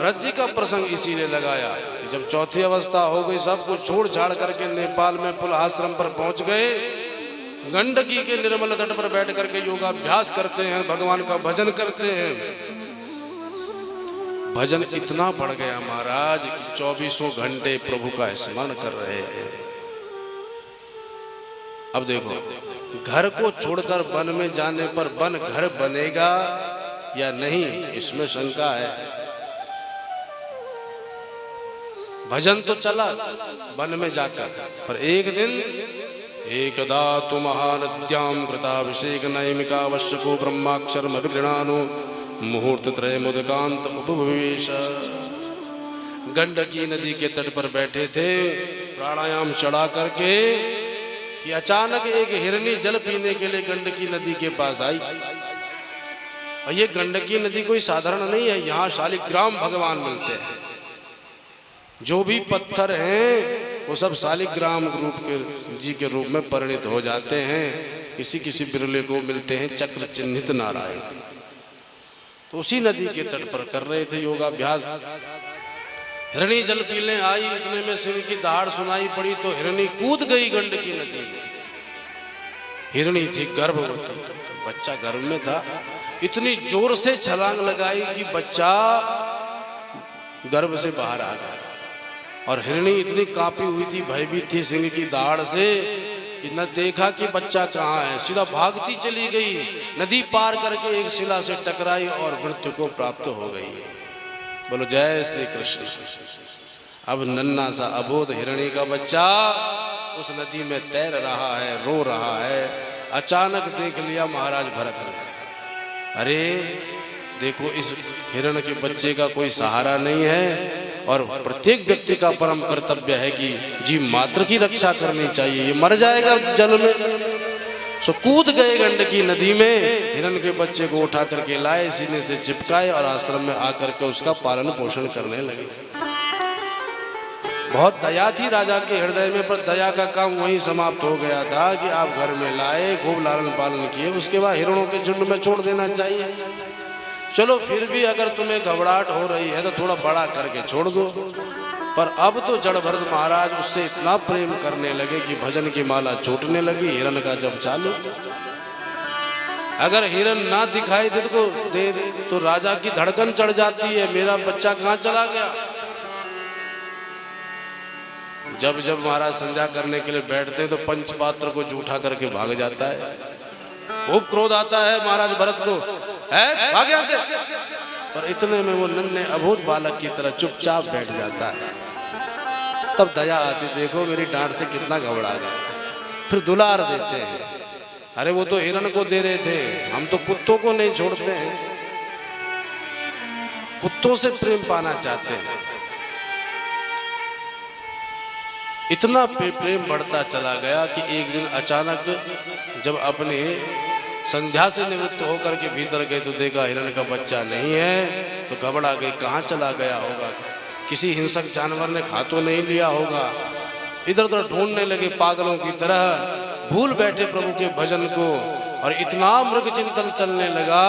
भरत जी का प्रसंग इसीलिए लगाया कि जब चौथी अवस्था हो गई, सब कुछ छोड़ छाड़ करके नेपाल में पुलहाश्रम पर पहुंच गए, गंडकी के निर्मल तट पर बैठ करके योगाभ्यास करते हैं, भगवान का भजन करते हैं। भजन इतना बढ़ गया महाराज कि 24 घंटे प्रभु का स्मरण कर रहे हैं। अब देखो, घर को छोड़कर वन में जाने पर वन घर बनेगा या नहीं, इसमें शंका है। भजन तो चला वन में जाकर, पर एक दिन एकदा तु महानद्याम कृताभिषेक नैमिकावश्यको ब्रह्माक्षरम अभिगृणानु मुहूर्त त्रय मुदकांत उपवेश। गंडकी नदी के तट पर बैठे थे प्राणायाम चढ़ा करके कि अचानक एक हिरनी जल पीने के लिए गंडकी नदी के पास आई। और ये गंडकी नदी कोई साधारण नहीं है, यहाँ शालिग्राम भगवान मिलते हैं। जो भी पत्थर हैं वो सब शालिग्राम रूप के जी के रूप में परिणित हो जाते हैं। किसी किसी बिरले को मिलते हैं चक्र चिन्हित नारायण। तो उसी नदी के तट पर कर रहे थे योगाभ्यास। हिरणी जल पीने आई, इतने में सिंह की दहाड़ सुनाई पड़ी तो हिरणी कूद गई गंडकी नदी में। हिरणी थी गर्भवती, बच्चा गर्भ में था, इतनी जोर से छलांग लगाई कि बच्चा गर्भ से बाहर आ गया। और हिरणी इतनी कांपी हुई थी, भयभीत थी सिंह की दहाड़ से कि न देखा कि बच्चा कहाँ है, सीधा भागती चली गई, नदी पार करके एक शिला से टकराई और मृत्यु को प्राप्त हो गई। बोलो जय श्री कृष्ण। अब नन्हा सा अबोध हिरणी का बच्चा उस नदी में तैर रहा है, रो रहा है। अचानक देख लिया महाराज भरत ने, अरे देखो इस हिरण के बच्चे का कोई सहारा नहीं है और प्रत्येक व्यक्ति का परम कर्तव्य है कि जीव मात्र की रक्षा करनी चाहिए, ये मर जाएगा जल में। सो कूद गए गंडकी नदी में, हिरण के बच्चे को उठा करके लाए, सीने से चिपकाए और आश्रम में आकर के उसका पालन पोषण करने लगे। बहुत दया थी राजा के हृदय में, पर दया का काम वहीं समाप्त हो गया था कि आप घर में लाए, खूब लालन पालन किए, उसके बाद हिरणों के झुंड में छोड़ देना चाहिए। चलो फिर भी अगर तुम्हें घबराहट हो रही है तो थोड़ा बड़ा करके छोड़ दो। पर अब तो जड़ भरत महाराज उससे इतना प्रेम करने लगे कि भजन की माला छूटने लगी हिरण का जब चालू। अगर हिरण ना दिखाई दे तो राजा की धड़कन चढ़ जाती है, मेरा बच्चा कहाँ चला गया। जब जब महाराज संध्या करने के लिए बैठते हैं तो पंचपात्र को जूठा करके भाग जाता है। खूब क्रोध आता है महाराज भरत को, है भाग यहाँ से। पर इतने में वो नन्हे अबोध बालक की तरह चुपचाप बैठ जाता है। तब दया आती, देखो मेरी डांट से कितना घबरा गया। फिर दुलार देते हैं, अरे वो तो हिरण को दे रहे थे, हम तो कुत्तों को नहीं छोड़ते हैं, कुत्तों से प्रेम पाना चाहते हैं। इतना प्रेम बढ़ता चला गया कि एक दिन अचानक जब अपने संध्या से निवृत्त होकर के भीतर गए तो देखा हिरण का बच्चा नहीं है। तो घबरा गए, कहाँ चला गया होगा, किसी हिंसक जानवर ने खा तो नहीं लिया होगा। इधर उधर ढूंढने लगे पागलों की तरह, भूल बैठे प्रभु के भजन को। और इतना मृग चिंतन चलने लगा,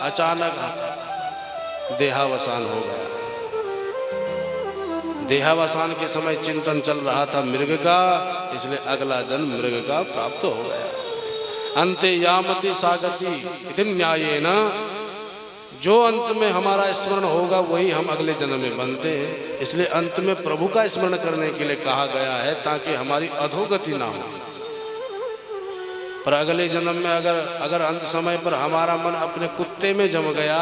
अचानक देहावसान हो गया। देहावसान के समय चिंतन चल रहा था मृग का, इसलिए अगला जन्म मृग का प्राप्त हो गया। अंते यामति सागति इति न्यायेन, जो अंत में हमारा स्मरण होगा वही हम अगले जन्म में बनते हैं। इसलिए अंत में प्रभु का स्मरण करने के लिए कहा गया है ताकि हमारी अधोगति ना हो। पर अगले जन्म में अगर अंत समय पर हमारा मन अपने कुत्ते में जम गया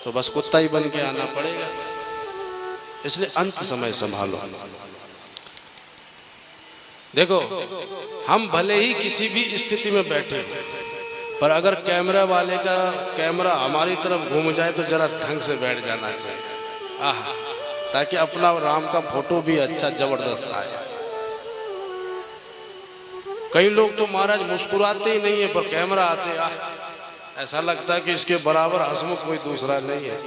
तो बस कुत्ता ही बन के आना पड़ेगा। इसलिए अंत समय संभालो। देखो, हम भले ही किसी भी स्थिति में बैठे पर अगर कैमरा वाले का कैमरा हमारी तरफ घूम जाए तो जरा ढंग से बैठ जाना चाहिए, ताकि अपना राम का फोटो भी अच्छा जबरदस्त आए। कई लोग तो महाराज मुस्कुराते ही नहीं है, पर कैमरा आते ऐसा लगता है कि इसके बराबर हंसमुख कोई दूसरा नहीं है।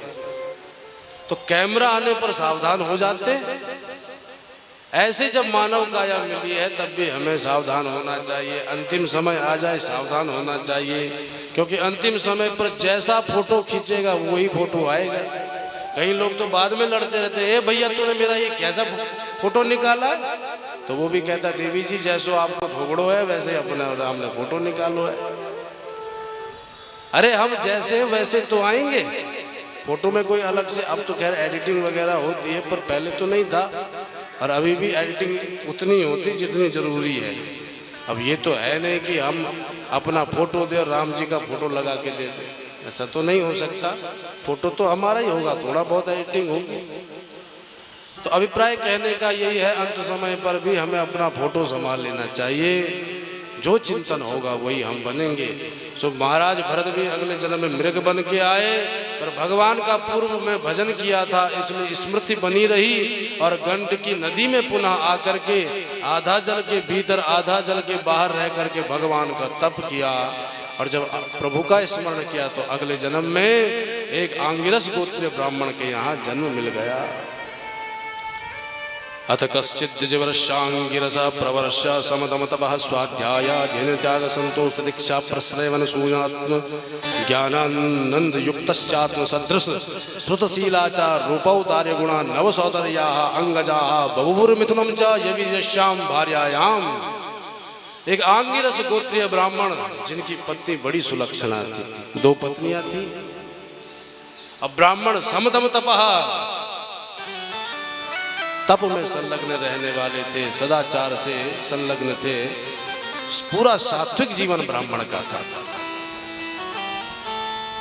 तो कैमरा आने पर सावधान हो जाते। ऐसे जब मानव काया मिली है तब भी हमें सावधान होना चाहिए। अंतिम समय आ जाए सावधान होना चाहिए, क्योंकि अंतिम समय पर जैसा फोटो खींचेगा वही फोटो आएगा। कई लोग तो बाद में लड़ते रहते हैं, ए भैया तूने मेरा ये कैसा फोटो निकाला, तो वो भी कहता देवी जी जैसो आपको थोगड़ो है वैसे अपने हमने फोटो निकालो है। अरे हम जैसे हैं वैसे तो आएंगे, फोटो में कोई अलग से, अब तो खैर एडिटिंग वगैरह होती है पर पहले तो नहीं था, और अभी भी एडिटिंग उतनी होती जितनी जरूरी है। अब ये तो है नहीं कि हम अपना फोटो दे और राम जी का फोटो लगा के दे दें, ऐसा तो नहीं हो सकता। फोटो तो हमारा ही होगा, थोड़ा बहुत एडिटिंग होगी। तो अभिप्राय कहने का यही है, अंत समय पर भी हमें अपना फोटो संभाल लेना चाहिए, जो चिंतन होगा वही हम बनेंगे। सो महाराज भरत भी अगले जन्म में मृग बन के आए, पर भगवान का पूर्व में भजन किया था इसलिए स्मृति बनी रही, और गंडकी नदी में पुनः आकर के आधा जल के भीतर आधा जल के बाहर रह करके भगवान का तप किया, और जब प्रभु का स्मरण किया तो अगले जन्म में एक आंगिरस गोत्रीय ब्राह्मण के यहाँ जन्म मिल गया। अथ कश्चित् द्विजवर्षांगिरस प्रवर्ष समतम तपः स्वाध्याय अध्ययन त्याग संतोष दीक्षा प्रश्रयवन सूजनात्म ज्ञानानंद युक्तश्चात्म सदृश श्रुतशीलाचार रूपौदार्य गुणा नव सौदर्याः अंगजाः बभुवुर्मिथुनं च यविर्यस्यां भार्यायाम्। एक आंगिरस गोत्रीय ब्राह्मण जिनकी पत्नी बड़ी सुलक्षणा थी, 2 पत्नियां थी। अब ब्राह्मण समदम तपः, तप में संलग्न रहने वाले थे, सदाचार से संलग्न थे, पूरा सात्विक जीवन ब्राह्मण का था।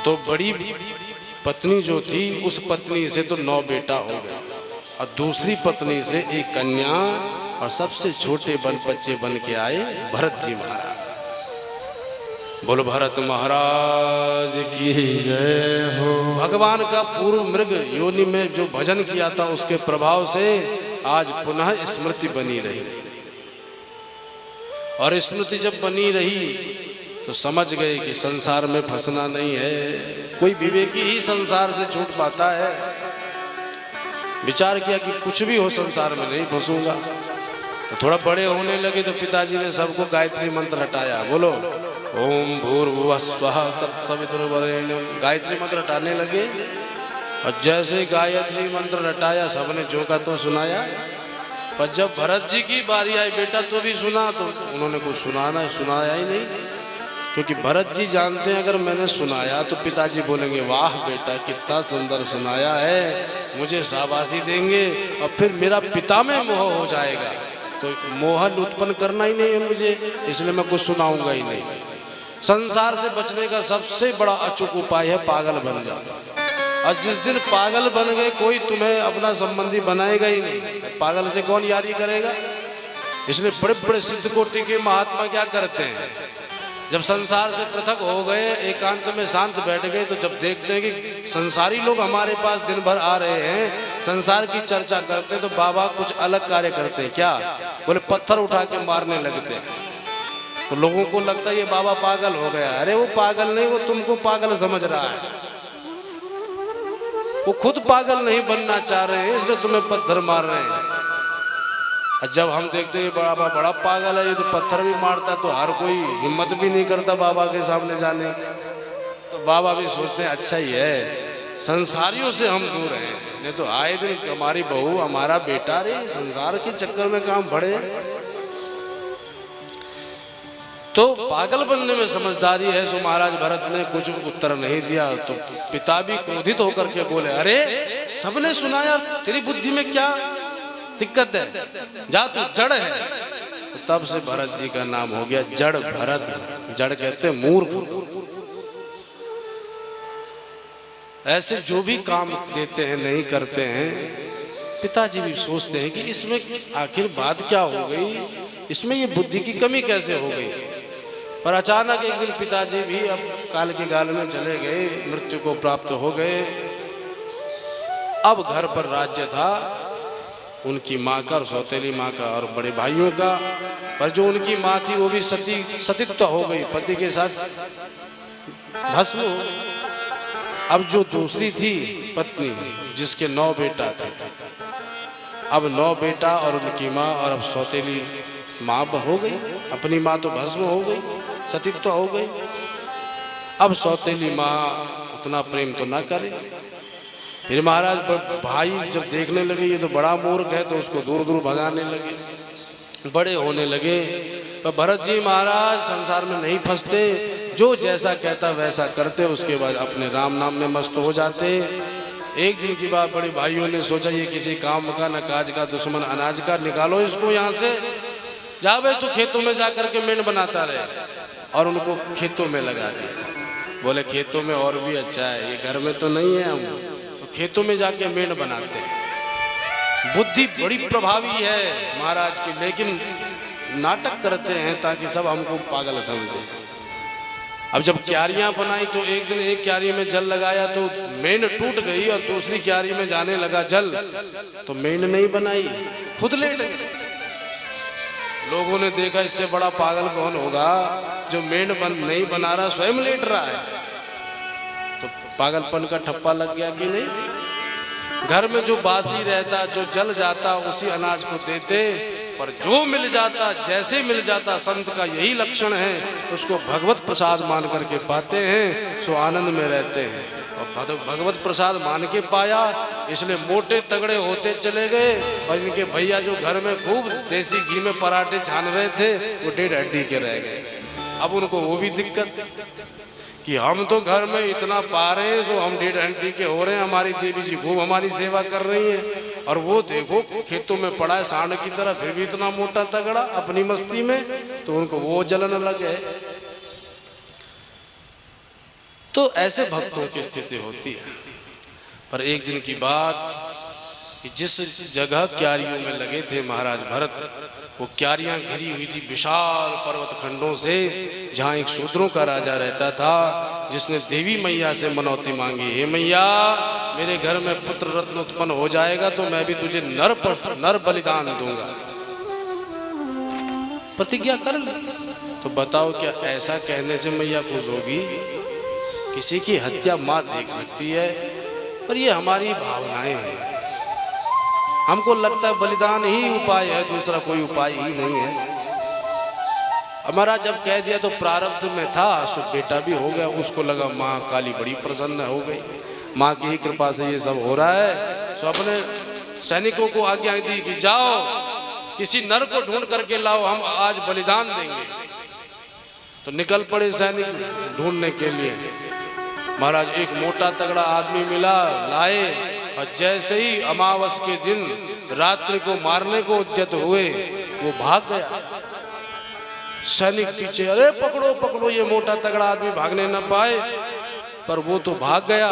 तो बड़ी पत्नी जो थी उस पत्नी से तो 9 बेटा हो गए, और दूसरी पत्नी से एक कन्या, और सबसे छोटे बच्चे बन के आए भरत जी महाराज। बोलो भरत महाराज की जय हो। भगवान का पूर्व मृग योनि में जो भजन किया था उसके प्रभाव से आज पुनः स्मृति बनी रही, और स्मृति जब बनी रही तो समझ गए कि संसार में फंसना नहीं है, कोई विवेकी ही संसार से छूट पाता है। विचार किया कि कुछ भी हो संसार में नहीं फंसूंगा। तो थोड़ा बड़े होने लगे तो पिताजी ने सबको गायत्री मंत्र रटाया, बोलो ओम भूर्भुवः स्वः तत्सवितुर्वरेण्यं, गायत्री मंत्र रटाने लगे। और जैसे गायत्री मंत्र रटाया सबने जो का तो सुनाया, पर जब भरत जी की बारी आई बेटा तो भी सुना, तो उन्होंने कुछ सुनाया ही नहीं, क्योंकि भरत जी जानते हैं अगर मैंने सुनाया तो पिताजी बोलेंगे वाह बेटा कितना सुंदर सुनाया है, मुझे शाबाशी देंगे, और फिर मेरा पिता में मोह हो जाएगा, तो मोहन उत्पन्न करना ही नहीं है मुझे, इसलिए मैं कुछ सुनाऊंगा ही नहीं। संसार से बचने का सबसे बड़ा अचूक उपाय है पागल बन जाओ, और जिस दिन पागल बन गए कोई तुम्हें अपना संबंधी बनाएगा ही नहीं, पागल से कौन यारी करेगा। इसलिए बड़े बड़े सिद्ध कोटि के महात्मा क्या करते हैं, जब संसार से पृथक हो गए, एकांत में शांत बैठ गए, तो जब देखते हैं कि संसारी लोग हमारे पास दिन भर आ रहे हैं, संसार की चर्चा करते हैं, तो बाबा कुछ अलग कार्य करते हैं। क्या बोले, पत्थर उठा के मारने लगते हैं। तो लोगों को लगता है ये बाबा पागल हो गया। अरे वो पागल नहीं, वो तुमको पागल समझ रहा है, वो खुद पागल नहीं बनना चाह रहे हैं, इसलिए तुम्हें पत्थर मार रहे हैं। जब हम देखते हैं बाबा बड़ा पागल है, ये तो पत्थर भी मारता, तो हर कोई हिम्मत भी नहीं करता बाबा के सामने जाने, तो बाबा भी सोचते हैं अच्छा ही है, संसारियों से हम दूर हैं, नहीं तो आए दिन हमारी बहू हमारा बेटा रे संसार के चक्कर में काम बढ़े। तो पागल बनने में समझदारी है। सो महाराज भरत ने कुछ उत्तर नहीं दिया, तो पिता भी क्रोधित होकर के बोले अरे सबने सुनाया, तेरी बुद्धि में क्या दिक्कत है, जा तू जड़ है। तो तब से भरत जी का नाम हो गया जड़ भरत। जड़ कहते मूर्ख। ऐसे जो भी काम देते हैं नहीं करते हैं, पिताजी भी सोचते हैं कि इसमें आखिर बात क्या हो गई, इसमें ये बुद्धि की कमी कैसे हो गई। पर अचानक एक दिन पिताजी भी अब काल की गाल में चले गए, मृत्यु को प्राप्त हो गए। अब घर पर राज्य था उनकी माँ का और सौतेली माँ का और बड़े भाइयों का, पर जो उनकी माँ थी वो भी सतीत्व हो गई, पति के साथ भस्म हो। अब जो दूसरी थी पत्नी जिसके 9 बेटा थे, अब 9 बेटा और उनकी माँ और अब सौतेली माँ हो गई, अपनी माँ तो भस्म हो गई, सतीत्व हो गई। अब सौतेली माँ उतना प्रेम तो ना करे, फिर महाराज भाई जब देखने लगे ये तो बड़ा मूर्ख है, तो उसको दूर दूर भगाने लगे, बड़े होने लगे। पर भरत जी महाराज संसार में नहीं फंसते, जो जैसा कहता वैसा करते, उसके बाद अपने राम नाम में मस्त हो जाते। एक दिन की बात, बड़े भाइयों ने सोचा ये किसी काम का न काज का, दुश्मन अनाज का, निकालो इसको यहाँ से, जा भाई तू खेतों में जा करके मेंढ बनाता रहे। और उनको खेतों में लगा दिया। बोले खेतों में और भी अच्छा है, ये घर में तो नहीं है, हम तो खेतों में जाके मेंढ बनाते हैं। बुद्धि बड़ी प्रभावी है महाराज की, लेकिन नाटक करते हैं ताकि सब हमको पागल समझे। अब जब क्यारियां बनाई तो एक दिन एक क्यारी में जल लगाया तो मेंढ टूट गई, और दूसरी क्यारी में जाने लगा जल, तो मेंढ नहीं बनाई, खुद लेट गई। लोगों ने देखा इससे बड़ा पागल कौन होगा, जो मेंढ नहीं बना रहा स्वयं लेट रहा है। तो पागलपन का ठप्पा लग गया कि नहीं। घर में जो बासी रहता, जो जल जाता, उसी अनाज को देते, पर जो मिल जाता, जैसे मिल जाता, संत का यही लक्षण है, उसको भगवत प्रसाद मान करके पाते हैं, सो आनंद में रहते हैं। और भगवत प्रसाद मान के पाया, इसलिए मोटे तगड़े होते चले गए। और इनके भैया जो घर में खूब देसी घी में पराठे छान रहे थे, वो 1.5 हड्डी के रह गए। अब उनको वो भी दिक्कत कि हम तो घर में इतना पा रहे हैं, सो हम 1.5 हड्डी के हो रहे हैं, हमारी देवी जी खूब हमारी सेवा कर रही है, और वो देखो खेतों में पड़ा है सांड की तरह, फिर भी इतना मोटा तगड़ा अपनी मस्ती में, तो उनको वो जलन लगे। तो ऐसे भक्तों की स्थिति होती है। पर एक दिन की बात कि जिस जगह क्यारियों में लगे थे महाराज भरत, वो क्यारियां घिरी हुई थी विशाल पर्वत खंडों से, जहाँ एक शूद्रों का राजा रहता था, जिसने देवी मैया से मनौती मांगी, हे मैया मेरे घर में पुत्र रत्न उत्पन्न हो जाएगा तो मैं भी तुझे नर बलिदान दूंगा, प्रतिज्ञा कर ले। तो बताओ क्या ऐसा कहने से मैया खुश होगी? किसी की हत्या माँ देख सकती है, पर ये हमारी भावनाएं हैं। हमको लगता है बलिदान ही उपाय है, दूसरा कोई उपाय ही नहीं है। हमारा जब कह दिया तो प्रारब्ध में था, सो बेटा भी हो गया। उसको लगा माँ काली बड़ी प्रसन्न हो गई, माँ की ही कृपा से ये सब हो रहा है। सो अपने सैनिकों को आज्ञा दी कि जाओ किसी नर को ढूंढ करके लाओ, हम आज बलिदान देंगे। तो निकल पड़े सैनिक ढूंढने के लिए। महाराज एक मोटा तगड़ा आदमी मिला, लाए, और जैसे ही अमावस के दिन रात्रि को मारने को उद्यत हुए, वो भाग गया। सैनिक पीछे, अरे पकड़ो पकड़ो, ये मोटा तगड़ा आदमी भागने न पाए, पर वो तो भाग गया।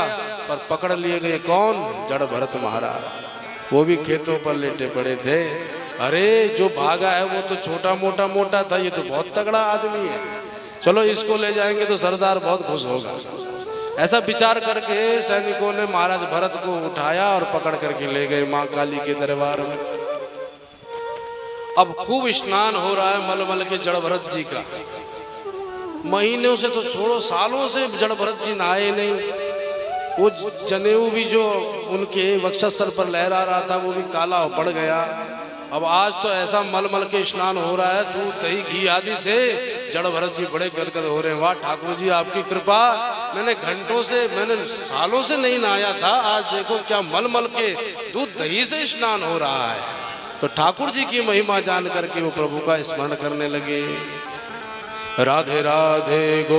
पर पकड़ लिए गए कौन? जड़ भरत महाराज। वो भी खेतों पर लेटे पड़े थे। अरे जो भागा है वो तो छोटा मोटा था, ये तो बहुत तगड़ा आदमी है, चलो इसको ले जाएंगे तो सरदार बहुत खुश होगा। ऐसा विचार करके सैनिकों ने महाराज भरत को उठाया और पकड़ करके ले गए माँ काली के दरबार में। अब खूब स्नान हो रहा है मलमल के जड़ भरत जी का। महीनों से तो छोड़ो, सालों से जड़ भरत जी नहाए नहीं। वो जनेऊ भी जो उनके वक्षस्थल पर लहरा रहा था वो भी काला पड़ गया। अब आज तो ऐसा मलमल के स्नान हो रहा है, दूध दही घी आदि से जड़ भरत जी बड़े गदगद हो रहे हैं। वाह ठाकुर जी आपकी कृपा, मैंने सालों से नहीं नहाया था, आज देखो क्या मलमल के दूध दही से स्नान हो रहा है। तो ठाकुर जी की महिमा जान करके वो प्रभु का स्मरण करने लगे। राधे राधे गो